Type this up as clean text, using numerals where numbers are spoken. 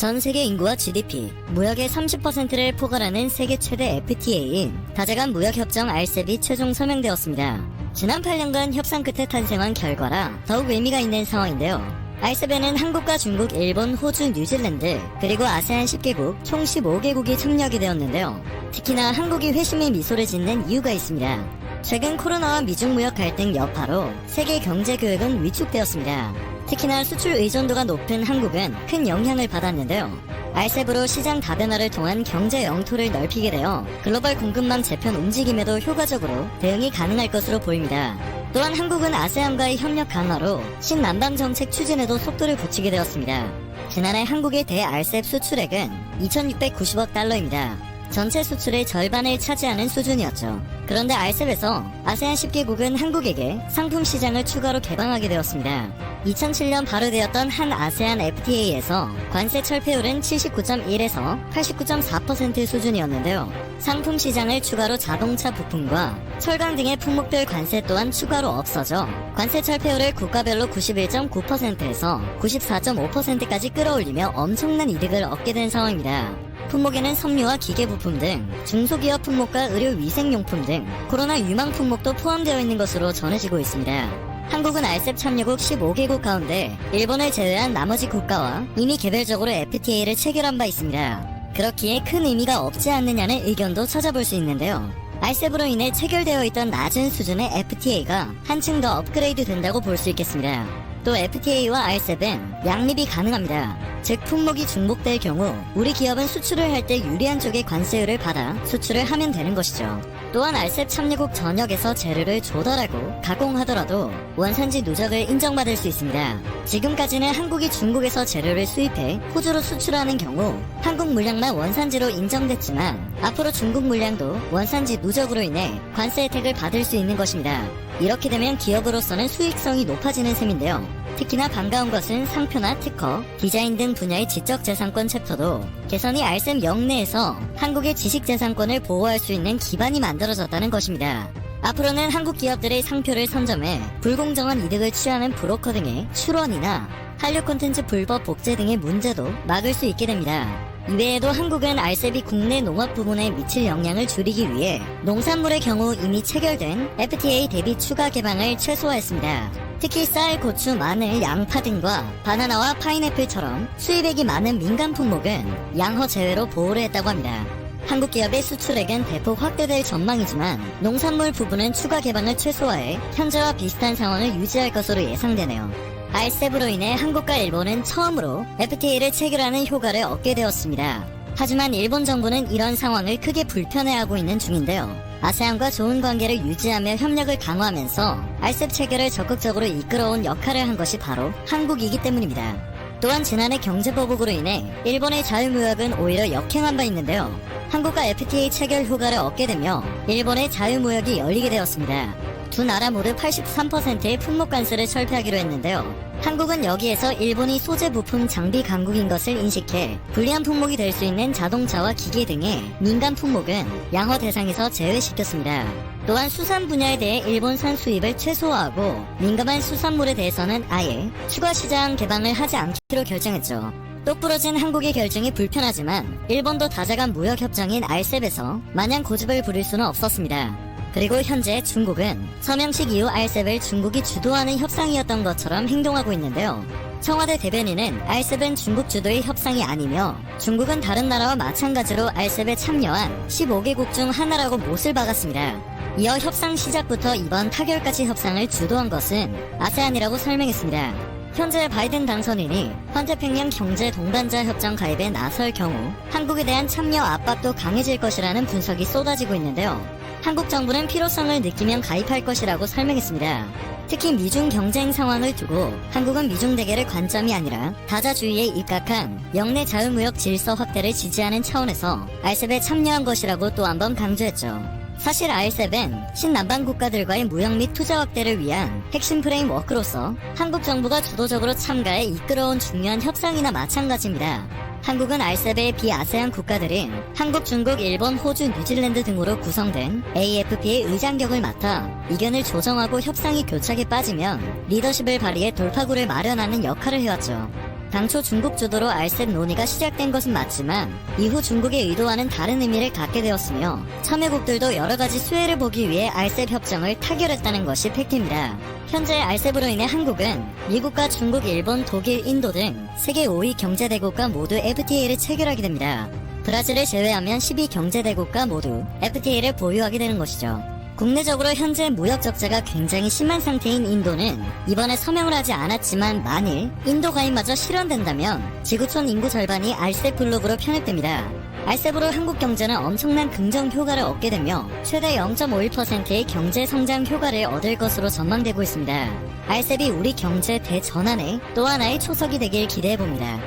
전 세계 인구와 GDP, 무역의 30%를 포괄하는 세계 최대 FTA인 다자간 무역협정 RCEP이 최종 서명되었습니다. 지난 8년간 협상 끝에 탄생한 결과라 더욱 의미가 있는 상황인데요. RCEP에는 한국과 중국, 일본, 호주, 뉴질랜드, 그리고 아세안 10개국, 총 15개국이 참여하게 되었는데요. 특히나 한국이 회심의 미소를 짓는 이유가 있습니다. 최근 코로나와 미중 무역 갈등 여파로 세계 경제 교역은 위축되었습니다. 특히나 수출 의존도가 높은 한국은 큰 영향을 받았는데요. RCEP으로 시장 다변화를 통한 경제 영토를 넓히게 되어 글로벌 공급망 재편 움직임에도 효과적으로 대응이 가능할 것으로 보입니다. 또한 한국은 아세안과의 협력 강화로 신남방 정책 추진에도 속도를 붙이게 되었습니다. 지난해 한국의 대 RCEP 수출액은 2,690억 달러입니다. 전체 수출의 절반을 차지하는 수준이었죠. 그런데 RCEP에서 아세안 10개국은 한국에게 상품 시장을 추가로 개방하게 되었습니다. 2007년 발효되었던 한 아세안 FTA에서 관세 철폐율은 79.1에서 89.4% 수준이었는데요. 상품 시장을 추가로 자동차 부품과 철강 등의 품목별 관세 또한 추가로 없어져 관세 철폐율을 국가별로 91.9%에서 94.5%까지 끌어올리며 엄청난 이득을 얻게 된 상황입니다. 품목에는 섬유와 기계 부품 등 중소기업 품목과 의료 위생용품 등 코로나 유망 품목도 포함되어 있는 것으로 전해지고 있습니다. 한국은 RCEP 참여국 15개국 가운데 일본을 제외한 나머지 국가와 이미 개별적으로 FTA를 체결한 바 있습니다. 그렇기에 큰 의미가 없지 않느냐는 의견도 찾아볼 수 있는데요. RCEP으로 인해 체결되어 있던 낮은 수준의 FTA가 한층 더 업그레이드 된다고 볼 수 있겠습니다. 또 FTA와 RCEP은 양립이 가능합니다. 즉 품목이 중복될 경우 우리 기업은 수출을 할 때 유리한 쪽의 관세율을 받아 수출을 하면 되는 것이죠. 또한 RCEP 참여국 전역에서 재료를 조달하고 가공하더라도 원산지 누적을 인정받을 수 있습니다. 지금까지는 한국이 중국에서 재료를 수입해 호주로 수출하는 경우 한국 물량만 원산지로 인정됐지만 앞으로 중국 물량도 원산지 누적으로 인해 관세 혜택을 받을 수 있는 것입니다. 이렇게 되면 기업으로서는 수익성이 높아지는 셈인데요. 특히나 반가운 것은 상표나 특허, 디자인 등 분야의 지적재산권 챕터도 개선이 RCEP 영내에서 한국의 지식재산권을 보호할 수 있는 기반이 만들어졌다는 것입니다. 앞으로는 한국 기업들의 상표를 선점해 불공정한 이득을 취하는 브로커 등의 출원이나 한류 콘텐츠 불법 복제 등의 문제도 막을 수 있게 됩니다. 이외에도 한국은 RCEP이 국내 농업 부문에 미칠 영향을 줄이기 위해 농산물의 경우 이미 체결된 FTA 대비 추가 개방을 최소화했습니다. 특히 쌀, 고추, 마늘, 양파 등과 바나나와 파인애플처럼 수입액이 많은 민간 품목은 양허 제외로 보호를 했다고 합니다. 한국 기업의 수출액은 대폭 확대될 전망이지만 농산물 부분은 추가 개방을 최소화해 현재와 비슷한 상황을 유지할 것으로 예상되네요. RCEP으로 인해 한국과 일본은 처음으로 FTA를 체결하는 효과를 얻게 되었습니다. 하지만 일본 정부는 이런 상황을 크게 불편해하고 있는 중인데요. 아세안과 좋은 관계를 유지하며 협력을 강화하면서 RCEP 체결을 적극적으로 이끌어온 역할을 한 것이 바로 한국이기 때문입니다. 또한 지난해 경제보복으로 인해 일본의 자유무역은 오히려 역행한 바 있는데요. 한국과 FTA 체결 효과를 얻게 되며 일본의 자유무역이 열리게 되었습니다. 두 나라 모두 83%의 품목 관세를 철폐하기로 했는데요. 한국은 여기에서 일본이 소재 부품 장비 강국인 것을 인식해 불리한 품목이 될 수 있는 자동차와 기계 등의 민간 품목은 양허 대상에서 제외시켰습니다. 또한 수산 분야에 대해 일본산 수입을 최소화하고 민감한 수산물에 대해서는 아예 추가 시장 개방을 하지 않기로 결정했죠. 똑부러진 한국의 결정이 불편하지만 일본도 다자간 무역협정인 RCEP에서 마냥 고집을 부릴 수는 없었습니다. 그리고 현재 중국은 서명식 이후 RCEP을 중국이 주도하는 협상이었던 것처럼 행동하고 있는데요. 청와대 대변인은 RCEP은 중국 주도의 협상이 아니며 중국은 다른 나라와 마찬가지로 RCEP에 참여한 15개국 중 하나라고 못을 박았습니다. 이어 협상 시작부터 이번 타결까지 협상을 주도한 것은 아세안이라고 설명했습니다. 현재 바이든 당선인이 환태평양 경제 동반자 협정 가입에 나설 경우 한국에 대한 참여 압박도 강해질 것이라는 분석이 쏟아지고 있는데요. 한국 정부는 필요성을 느끼면 가입할 것이라고 설명했습니다. 특히 미중 경쟁 상황을 두고 한국은 미중 대결의 관점이 아니라 다자주의에 입각한 영내 자유무역 질서 확대를 지지하는 차원에서 RCEP에 참여한 것이라고 또 한 번 강조했죠. 사실 RCEP은 신남방 국가들과의 무역 및 투자 확대를 위한 핵심 프레임워크로서 한국 정부가 주도적으로 참가해 이끌어온 중요한 협상이나 마찬가지입니다. 한국은 RCEP의 비아세안 국가들인 한국, 중국, 일본, 호주, 뉴질랜드 등으로 구성된 AFP의 의장격을 맡아 의견을 조정하고 협상이 교착에 빠지면 리더십을 발휘해 돌파구를 마련하는 역할을 해왔죠. 당초 중국 주도로 RCEP 논의가 시작된 것은 맞지만 이후 중국의 의도와는 다른 의미를 갖게 되었으며 참여국들도 여러가지 수혜를 보기 위해 RCEP 협정을 타결했다는 것이 팩트입니다. 현재 RCEP으로 인해 한국은 미국과 중국, 일본, 독일, 인도 등 세계 5위 경제대국과 모두 FTA를 체결하게 됩니다. 브라질을 제외하면 12 경제대국가 모두 FTA를 보유하게 되는 것이죠. 국내적으로 현재 무역 적자가 굉장히 심한 상태인 인도는 이번에 서명을 하지 않았지만 만일 인도 가입마저 실현된다면 지구촌 인구 절반이 RCEP 블록으로 편입됩니다. RCEP으로 한국 경제는 엄청난 긍정 효과를 얻게 되며 최대 0.51%의 경제 성장 효과를 얻을 것으로 전망되고 있습니다. RCEP이 우리 경제 대전환의 또 하나의 초석이 되길 기대해봅니다.